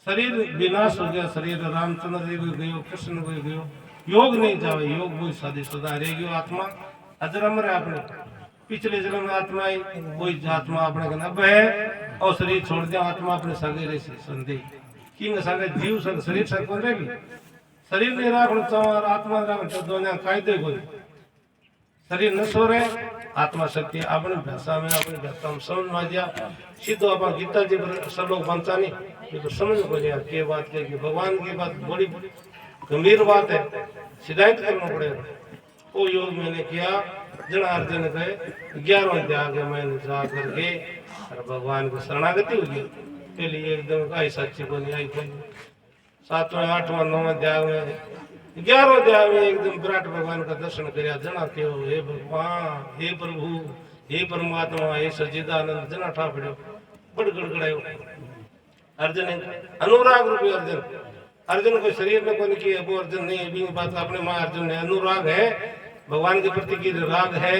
शरीर विनाश हो गया, शरीर रामचंद्र जी को गयो, कृष्ण को गयो, योग नहीं जावे, योग वो सादी सदा रह गयो। आत्मा अजरम रहे अपने पिछले जन्म में आत्मा आई, कोई आत्मा अपने कहना अब है और शरीर छोड़ दिया, आत्मा अपने सगे रही संदेह किंग संगे जीव संग शरीर संग कौन रहेगी, शरीर नहीं राखण चवार आत्मा राखण तो दोनों कायदे कोई शरीर न सो रहे आत्मा शक्ति अपनी भाषा में अपनी भाषा में समझ में दिया सीधो अपन गीता जी पर श्लोक बनता नहीं, ये तो समझ को लिया क्या बात क्या कि भगवान की बात बड़ी गंभीर बात है, सिद्धांत करना पड़ेगा। वो योग मैंने किया जनार्दन गए 11वें अध्याय के मैंने जा करके और भगवान को शरणागति हो गई। पहले एकदम आई सच्ची को नहीं आई कोई 7वें 8वें 9वें अध्याय में 11वें अध्याय में एकदम विराट भगवान का दर्शन किया। जना क्यों हे भगवान, हे प्रभु, हे परमात्मा, हे सच्चिदानंद जना ठा पड़ो बड़ गड़गड़ायो। अर्जुन अनुराग रूपी अर्जुन, अर्जुन को शरीर में कोई किया वो अर्जुन नहीं है, बात अपने माँ अर्जुन है। अनुराग है भगवान के प्रति की राग है,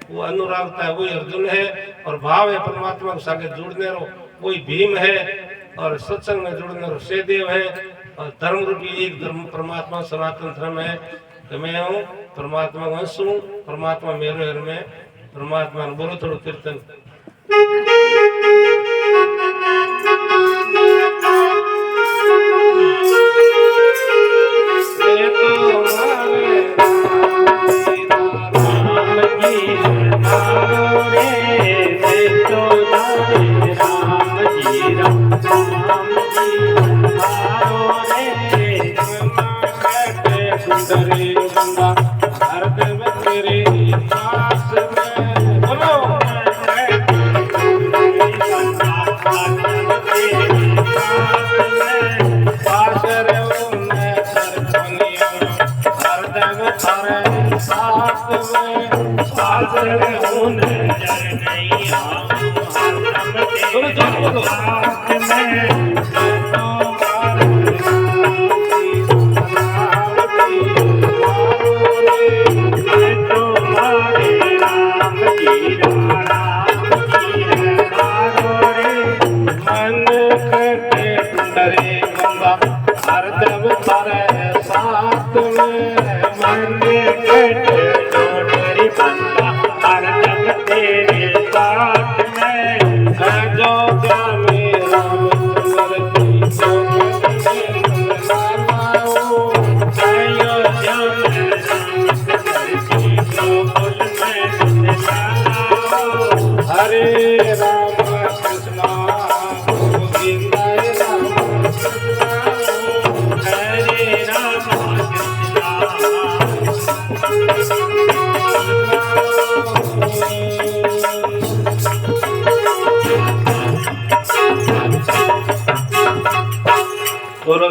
वो अनुरागता है वही अर्जुन है, और भाव है परमात्मा के साथ जुड़ने रो वही भीम है, और सत्संग में जुड़ने रो सहदेव है, और धर्म रूपी एक धर्म परमात्मा सनातन धर्म है। तो मैं हूँ परमात्मा का अंश हूँ, परमात्मा मेरे घर में परमात्मा बोलो थोड़ा कीर्तन।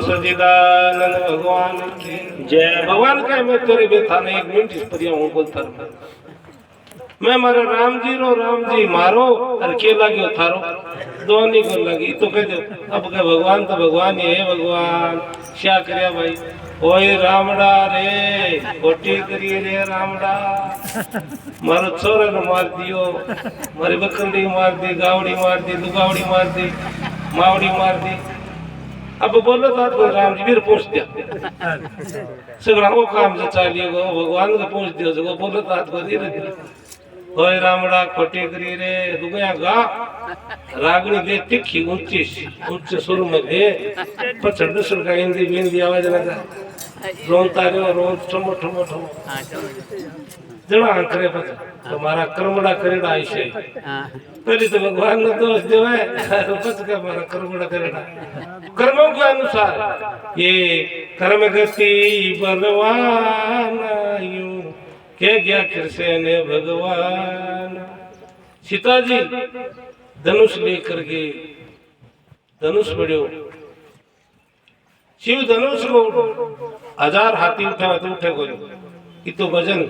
सच्चिदानंद भगवान जय। भगवान का मैं तेरे बेथा ने 1 मिनट इस परिया हूँ बोलता मैं मारे राम जी मारो और के लाग्यो थारो दोनी को लगी तो कह दो अब के भगवान तो भगवान ही है। भगवान क्या करया भाई ओए रामड़ा रे खोटी करी रे रामड़ा, मारो छोरा ने मार दियो, मारी बकरी मार दी, गावड़ी मार दी, दुगावड़ी मार दी, मावड़ी मार दी। अब बोलो तो राम जी भी पूछ दिया सगड़ा वो काम से चालिए गो भगवान को पूछ दियो सगो बोलो तो को धीरे धीरे ओए रामड़ा खोटी करी रे दुगया गा रागनी दे तिखी ऊंचे सुर में दे पछड़ दसर का हिंदी बिंदी आवाज लगा रोता रे रोज ठमो ठमो ठमो जड़ा करे पछ तुम्हारा कर्मड़ा करेड़ा आइसे पहले तो भगवान ने दोष जो है पछ का हमारा कर्मड़ा करेड़ा कर्मों के अनुसार ये कर्म गति बलवान यूं के गया कृष्ण ने भगवान। सीता जी धनुष लेकर के धनुष बढ़ो शिव धनुष को 1000 हाथी उठा तो उठे को तो वजन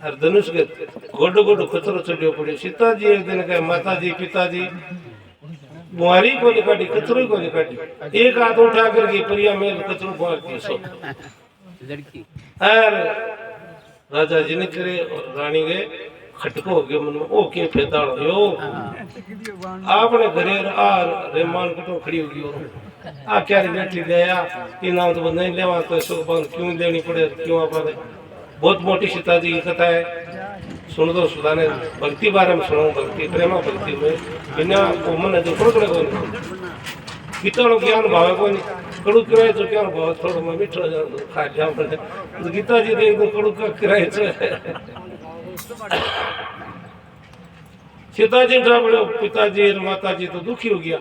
और धनुष के गोडो गोडो कचरो चढ़ियो पड़े। सीता जी एक दिन कहे माता जी पिताजी बुआरी को निकाटी कचरो को निकाटी एक हाथ उठा करके प्रिया मेल कचरो बुआरती सो लड़की और राजा जी ने करे और रानी गए खटको हो गया मन में ओ के फेताड़ यो आपने घरे आ रेमान कटो खड़ी होगी और आ क्या बैठी दया कि नाम तो नहीं लेवा तो सुख क्यों लेनी पड़े क्यों आप बहुत मोटी सीता जी की कथा है सुन दो सुधाने भक्ति बारे में सुनो भक्ति प्रेमा भक्ति में बिना को मन जो थोड़ा को गीता ज्ञान भाव को कड़ू किराए जो ज्ञान भाव थोड़ा मैं मीठो खा लिया तो गीता जी देख दो कड़ू का किराए सीता जी ड्राबड़े पिताजी और माता जी तो दुखी हो गया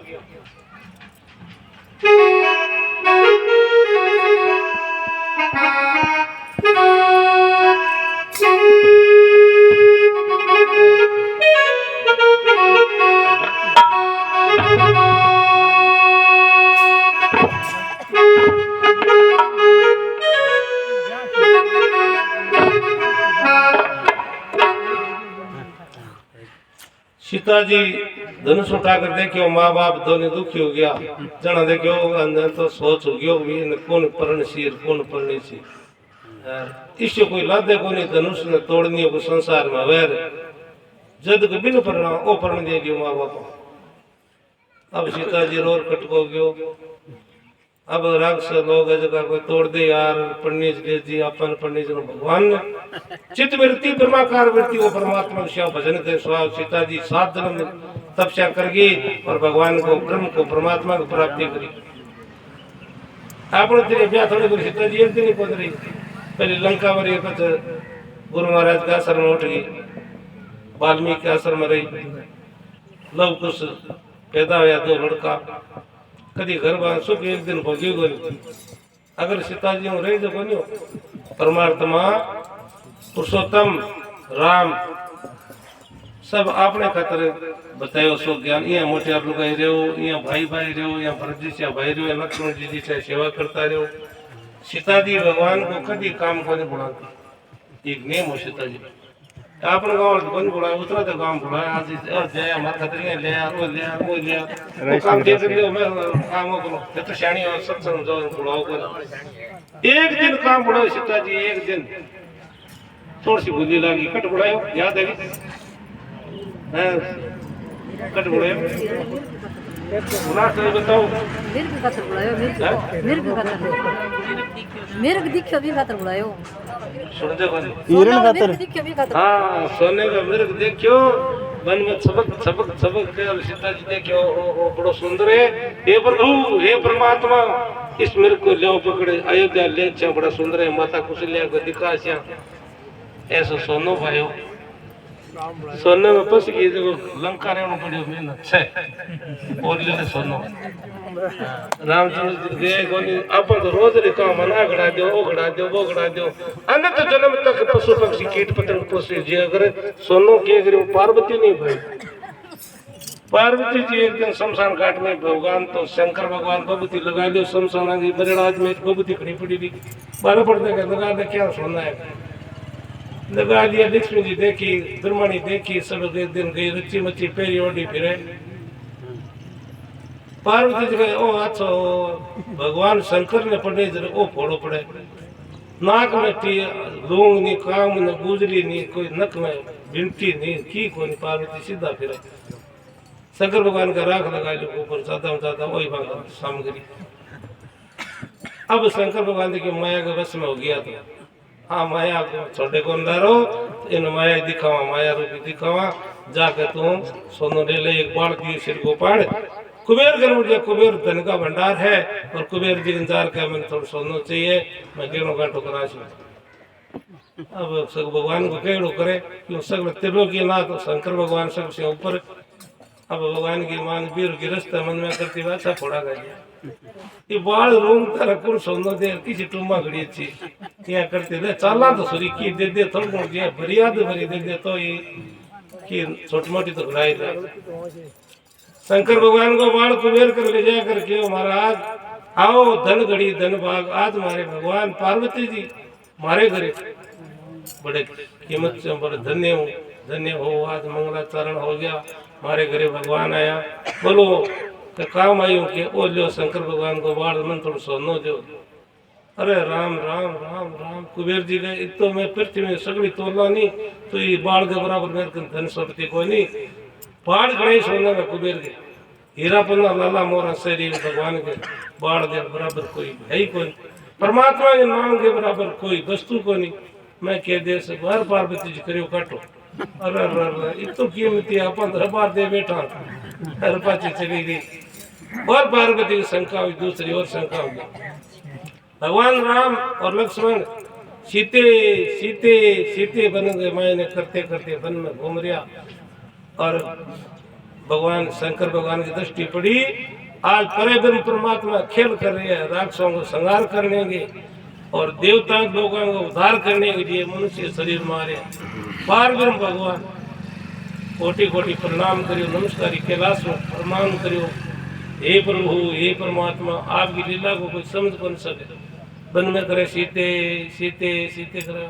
सीता जी धनुष उठाकर देखियो माँ बाप दोनों दुखी हो गया जना देखियो अंदर तो सोच हो गयो भी कौन परण सी कौन पढ़नी सी इससे कोई लादे को नहीं धनुष ने तोड़नी को संसार में वैर जद को बिन पढ़ना ओ पढ़ देगी माँ बाप अब सीता जी रोर कटको गयो अब राक्षस लोग जगह कोई तोड़ दे यार पढ़नी दे जी अपन पढ़नी जो भगवान ने चित्त वृत्ति ब्रह्माकार वृत्ति वो परमात्मा का भजन के स्वाव सीता जी 7 जन्म तपस्या करगी और भगवान को ब्रह्म को परमात्मा को प्राप्ति करी आपने तेरे ब्याह थोड़े को सीता जी एक दिन ही पहुंच रही पहले लंका में रही कुछ गुरु महाराज का आश्रम में उठ गई वाल्मीकि के आश्रम में रही लव कुश पैदा हुआ 2 लड़का कभी घर बार सुख एक दिन भोगी गोली अगर सीता जी हूँ रही तो कोनी परमात्मा पुरुषोत्तम राम सब आपने खातर बतायो सो ज्ञान यहाँ मोटे आप लोग रहो यहाँ भाई भाई रहो यहाँ भरत जी से भाई रहो लक्ष्मण जी से सेवा करता रहो सीता जी भगवान को कभी काम को नहीं बुलाती एक नियम हो सीता जी आपने गांव बंद बुलाया उतरा तो गांव बुलाया आज जय हमारा खतरी ले आ वो ले आ काम दे लियो मैं काम को तो शानी और सत्संग जो बुलाओ को एक दिन काम बुलाओ सीता जी एक दिन थोड़ी सी बुद्धि लगी कट बुलायो याद है हैं कट बुलायो बुला तो बताओ मेरे को खातर बुलायो मेरे को दिखो भी खातर बुलायो सुन दे कौन हिरण खातर दिखो भी खातर हां सोने का मेरे को देखियो मन में सबक के सीता जी देखियो ओ बड़ो सुंदर है हे प्रभु हे परमात्मा इस मेरे को ले पकड़े अयोध्या ले छ बड़ा सुंदर है माता कुशल्या को दिखा छ ऐसा सोनो भाइयों सोने में फंस गई जो लंका रहना पड़ियो मेहनत से और ले सोनो रामचंद्र गए कोनी अपन तो रोज रे काम मना गड़ा दो ओ गड़ा दो वो गड़ा दो अनंत जन्म तक पशु पक्षी कीट पतंग पोसे जे अगर सोनो के अगर पार्वती नहीं भाई पार्वती जी एक दिन शमशान घाट में भगवान तो शंकर भगवान बबूती लगा लियो शमशान की बरेड़ाज में बबूती खड़ी पड़ी थी बारह पड़ने का लगा दे क्या सोना है लगा लिया लक्ष्मी जी देखी ब्रह्मणी देखी सब एक दिन गई रची मची पेरी ओडी फिरे पार्वती जी कहे ओ अच्छा भगवान शंकर ने पड़े जरा ओ फोड़ो पड़े नाक में टी लूंग नहीं काम न गुजरी नहीं कोई नक में बिनती नहीं की कोई पार्वती सीधा फिरे शंकर भगवान का राख लगा लो ऊपर ज्यादा वही मांगा सामग्री अब शंकर भगवान की माया के वश में हो गया तो हाँ माया को छोटे को अंदर हो इन माया दिखावा माया रूपी दिखावा जाके तुम सोनो ले ले एक बाढ़ दिए सिर को पाड़ कुबेर कर मुझे कुबेर धन का भंडार है और कुबेर जी इंतजार का मैंने थोड़ा सोनो चाहिए मैं गेड़ों का ठोकरा अब सब भगवान को केड़ो करे क्यों सब तिलो की ना तो शंकर भगवान सबसे ऊपर अब भगवान की मान वीर गिरस्त मन में करती बात सब फोड़ा गया ये बाल रूम तारा कुल सोनो दे किसी टुम्मा घड़ी अच्छी क्या करते ले चाला तो सॉरी की दे थोड़ी मोड़ दिया बढ़िया तो भरी दे तो ये कि छोटी मोटी तो घड़ाई था शंकर भगवान को बाल कुबेर कर ले जा करके महाराज आओ धन घड़ी धन भाग आज हमारे भगवान पार्वती जी मारे घरे बड़े कीमत से बड़े धन्य हो आज मंगलाचरण हो गया हमारे घरे भगवान आया बोलो काम आयु के ओ लो शंकर भगवान को बाढ़ मन थोड़ा सोनो दो अरे राम राम राम राम कुबेर जी गए तो मैं पृथ्वी में सगड़ी तोड़ना नहीं तो ये बाढ़ के बराबर मेरे को धन संपत्ति कोई नहीं बाढ़ गणे सोने में कुबेर के हीरा पन्ना लाला मोरा शरीर भगवान के बाढ़ दे बराबर कोई है ही कोई, परमात्मा के नाम के बराबर कोई वस्तु को नहीं। मैं कह दे सकूं हर पार्वती जी करियो काटो, अरे अरे अरे इतो कीमती अपन रबार दे बैठा, हर पाची चली गई और पार्वती की शंका हुई, दूसरी और शंका हुई। भगवान राम और लक्ष्मण सीते सीते सीते बन गए, मायने करते करते वन में घूम रहा और भगवान शंकर भगवान की दृष्टि पड़ी, आज परे ब्रह्म परमात्मा खेल कर रहे हैं, राक्षसों को संहार करने के और देवता लोगों को उद्धार करने के लिए मनुष्य शरीर मारे। पार ब्रह्म भगवान कोटि कोटि प्रणाम करियो, नमस्कारी कैलाश में प्रणाम करियो। हे प्रभु हे परमात्मा, आपकी लीला को कोई समझ को नहीं सके। वन में करे सीते सीते सीते करे,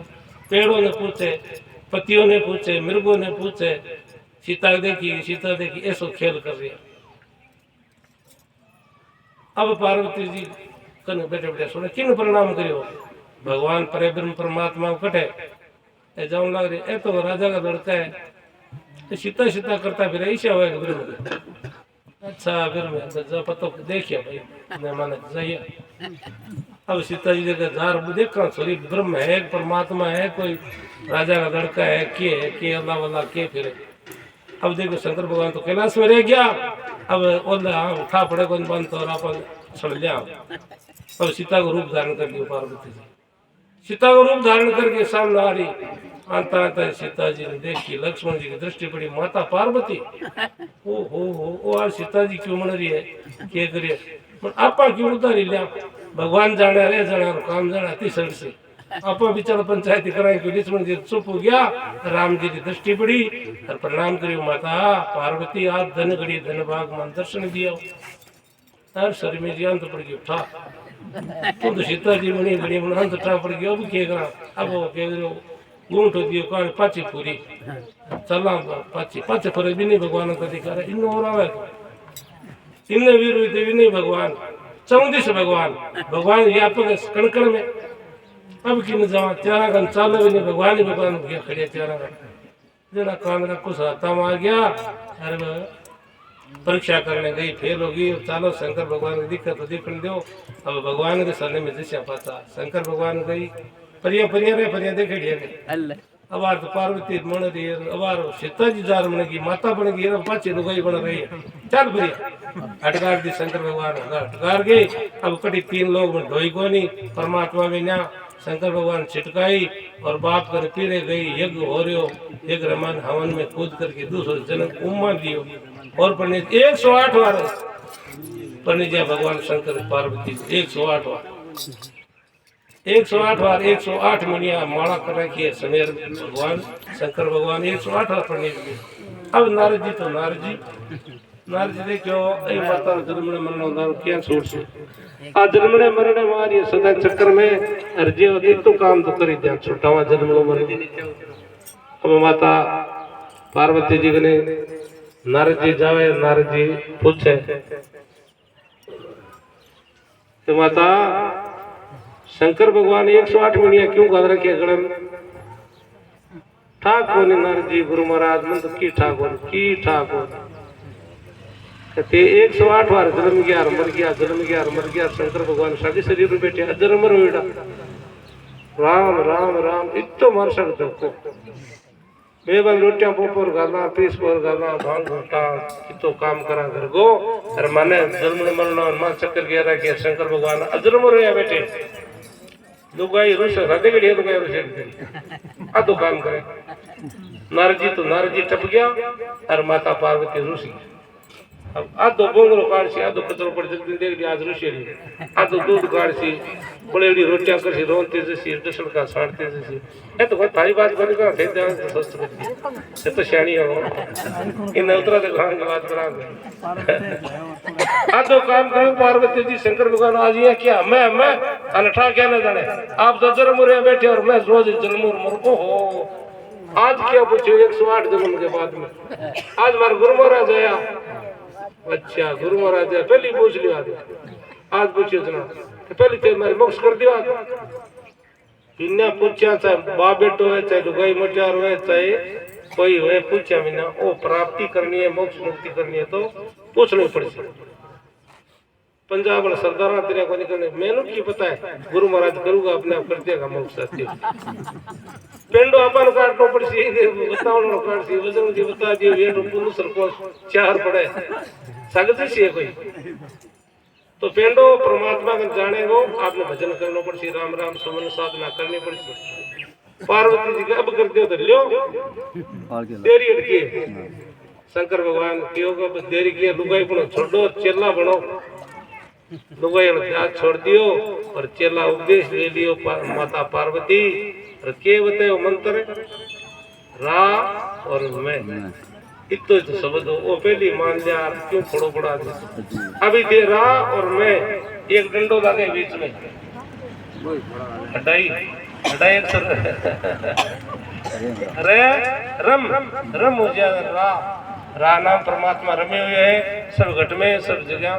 पेड़ों ने पूछे, पतियों ने पूछे, मृगों ने पूछे, सीता देखी ऐसो खेल कर रही। अब पार्वती जी कने बैठे बैठे सुने, किन प्रणाम करियो? भगवान परे ब्रह्म परमात्मा कटे ए जाऊं लग रही, ए तो राजा का लड़का है, तो सीता सीता करता फिर ऐसा होगा ब्रह्म। अच्छा ब्रह्म जब पतो देखिए भाई मैं माने जाइए। अब सीता जी देखा जार देखा सॉरी ब्रह्म है, परमात्मा है, कोई राजा का लड़का है के अल्लाह वाला के फिर। अब देखो शंकर भगवान तो कैलाश में रह गया, अब ओला उठा पड़े कौन बंद और अपन सड़ लिया। अब सीता को रूप धारण कर दिया पार्वती जी, सीता को रूप धारण करके सामने आ रही। आता आता सीता जी ने देखी, लक्ष्मण जी की दृष्टि पड़ी, माता पार्वती ओ आज सीता जी क्यों मन रही है, क्या करिए आपा क्यों उतारी लिया? भगवान जाने रे जाना काम जाना तीसर से आपा बेचारा पंचायती कराए कि लक्ष्मण जी चुप हो गया। राम जी की दृष्टि पड़ी और प्रणाम करियो, माता पार्वती आप धन घड़ी धन भाग मन दर्शन दिया। यार शरीर में जी अंत पड़ गयो था, तो सीता जी मनी घड़ी मन अंत था पड़ गयो। अब क्या करा, अब वो कह रहे ऊँट दियो कान पाची पूरी चला पाची पाचे फरे भी नहीं भगवान का अधिकार है। इन और आवे इनने वीर देवी नहीं भगवान चौंदी से भगवान व्यापक कणकण में। अब कि न जावा त्यारा कन चालो भी नहीं, भगवान ही भगवान गया खड़े त्यारा कन जरा कान का कुछ हाथा में आ गया। अरे परीक्षा करने गई, फेल होगी, चालो शंकर भगवान की दिक्कत तो दिखने दो। अब भगवान के सरने में दिशा पाता शंकर भगवान गई परिया परिया रे परिया देखे गए। अबार तो पार्वती मन रही है, अबार सीता जी जार मन की माता बन गई, पाची लुगाई बन रही है। चल परिया हटकार दी शंकर भगवान हटकार गई। अब कटी तीन लोग में ढोई को नहीं, परमात्मा में ना शंकर भगवान छिटकाई और बाप कर पीरे गई। यज्ञ हो रहे हो, यज्ञ रमान हवन में कूद करके दूसरे जन्म उम्मा दियो और पंडित 108 बार पंडित जी भगवान शंकर पार्वती 108 बार 108 बार 108 मणिया माला कर रखी है समेर भगवान शंकर भगवान 108 बार पंडित जी। अब नारद जी तो नारद जी देखो ए माता जन्मने मरने नार क्या छोड़ से आ जन्मने मरने मारी सदा चक्कर में अर्जी होती तो काम तो करी ध्यान छुटावा जन्मने मरने। अब माता पार्वती जी ने नारद जी जावे, नारद जी पूछे तो माता शंकर भगवान 108 मणिया क्यों कर रखे गणन ठाक होने? नारद जी गुरु महाराज मन तो की ठाक हो कहते 108 बार जन्म गया मर गया, जन्म गया मर गया। शंकर भगवान साढ़े शरीर में बैठे अजर अमर हुआ राम राम राम इतो मार सकते को बेबल रोटियां पोपर गाला पीस पर गाला भांग घोटा कितो काम करा घर गो और माने जन्म मरना मां चक्कर गया रहा के शंकर भगवान अजर अमर हुआ बैठे लुगाई रुस हदे गड़ी लुगाई रुस आधो काम करे। नारद जी टप गया और माता पार्वती रुस गई। अब आधो बोंगरो काढ़सी आधो कचरो पड़ जल्दी देख लिया आज रुसेली आधो दूध काढ़सी बड़ेड़ी रोटियां करसी रोनते जैसी दशल का साड़ते जैसी ए तो थारी बात बनेगा थे ध्यान से सोच ये तो श्याणी हो इन उतरा तो गांव की बात बना आधो काम करो। पार्वती जी शंकर भगवान आज ये क्या मैं अनठा क्या न जाने आप तो जरमुरे बैठे और मैं रोज जरमुर मर को हो आज क्या पूछो 108 जन्म के बाद में आज मार गुरु महाराज आया। अच्छा गुरु महाराज पहले पूछ लिया आज पूछियो जना पहले ते मेरे मोक्ष कर दिया बिना पूछा चाहे बाप बेटो है चाहे लुगाई मटियार हो चाहे कोई हो पूछा बिना वो प्राप्ति करनी है मोक्ष मुक्ति करनी है तो पूछनी पड़ी पंजाब वाला सरदारा तेरे को निकलने मैंने की पता है गुरु महाराज करूंगा अपने आप कर देगा मुख सत्य पेंडो अपन काटनो पड़ सी बताओ काट सी वजन की बता दियो ये पुनु सरको चार पड़े सगत सी है कोई तो पेंडो परमात्मा का जाने को आपने भजन करना पड़ सी राम राम सुमन साधना करनी पड़ सी पार्वती जी का अब कर दियो तो लियो तेरी अटकी शंकर भगवान क्यों को देरी किया लुगाई बनो छोड़ो चेला बनो लुगाई त्याग छोड़ दियो और चेला उपदेश ले लियो माता पार्वती और के बताओ मंत्र रा और मैं इतो तो शब्द वो पहली मान लिया क्यों फोड़ो पड़ा अभी दे रा और मैं एक डंडो लागे बीच में हटाई हटाई रे रम रम हो जाए रा नाम परमात्मा रमे हुए हैं सब घट में सब जगह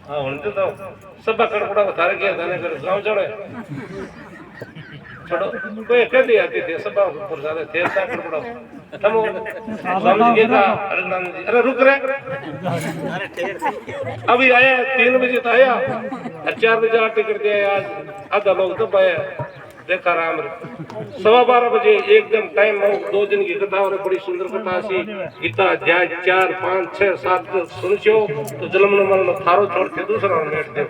हाँ उनके तो सब कड़कड़ा को थारे किया थाने कर गांव चढ़े छोड़ो कोई कह दिया थे सब ऊपर ज्यादा थे सा कड़कड़ा तम समझ गए का अरे रुक रहे अभी आया 3 बजे तो आया 4 बजे टिकट दिया आज आधा लोग तब आया देखा राम 12:15 बजे एकदम टाइम हो 2 दिन की कथा और बड़ी सुंदर कथा सी गीता अध्याय 4 5 6 7 सुन छो तो जन्म मरण थारो छोड़ के दूसरा बैठ दे